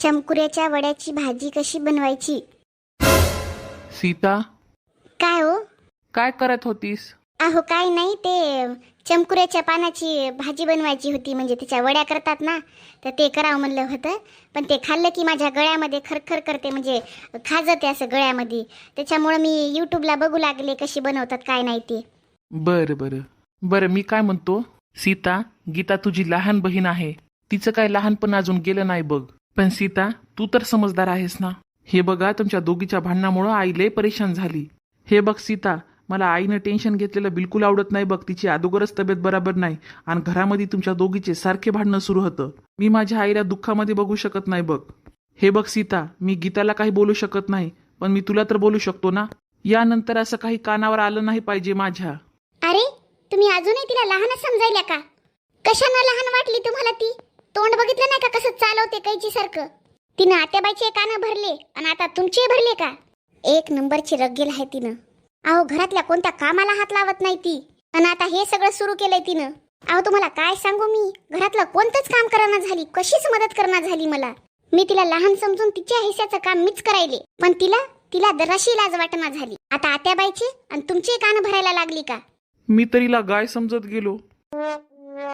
चमकुऱ्याच्या वड्याची भाजी कशी बनवायची? सीता, काय हो? काय करत होतीस? अहो काय नाही, ते चमकुऱ्याच्या पानाची भाजी बनवायची होती. म्हणजे त्याच्या वड्या करतात ना, तर ते करावं म्हणलं होतं. पण ते खाल्लं की माझ्या गळ्यामध्ये खरखर करते, म्हणजे खाजते असं गळ्यामध्ये. त्याच्यामुळं मी यूट्यूबला बघू लागले कशी बनवतात काय नाही ते. बरं मी काय म्हणतो, सीता, गीता तुझी लहान बहीण आहे. तिचं काय लहानपण अजून गेलं नाही बघ. पण सीता, तू तर समजदार आहेस ना. हे बघा, तुमच्या दोघीच्या भांडणामुळं आई लय परेशान झाली. हे बघ सीता, मला आईनं टेन्शन घेतलेलं बिलकुल आवडत नाही बघ. तिची अगोदरच तब्येत बरोबर नाही आणि घरामध्ये तुमच्या दोघीचे सारखे भांडणं सुरू होतं. मी माझ्या आईला दुःखामध्ये बघू शकत नाही बघ. हे बघ सीता, मी गीताला काही बोलू शकत नाही, पण मी तुला तर बोलू शकतो ना. यानंतर असं काही कानावर आलं नाही पाहिजे माझ्या. अरे, तुम्ही अजूनही तिला लहानच समजायला का? कशानं लहान वाटली तुम्हाला ती? तोंड बघितलं नाही का कसं चालवते कैची सारखं? तिनं आत्याबाईचे कान भरले आणि आता तुमचे भरले का? एक नंबरची रगेल आहे तिनं. अहो, घरातल्या कोणत्या कामाला हात लावत नाही ती, आणि आता हे सगळं सुरू केलंय तिनं. अहो, तुम्हाला काय सांगू मी, घरातलं कोणतंच काम करणार झाली, कशीच मदत करणार झाली मला. मी तिला लहान समजून तिच्या हिस्साचं काम मीच करायले, पण तिला दराशी लाज वाटना झाली. आता आत्याबाईचे आणि तुमचे कान भरायला लागली का? मी तरीला गाय समजत गेलो.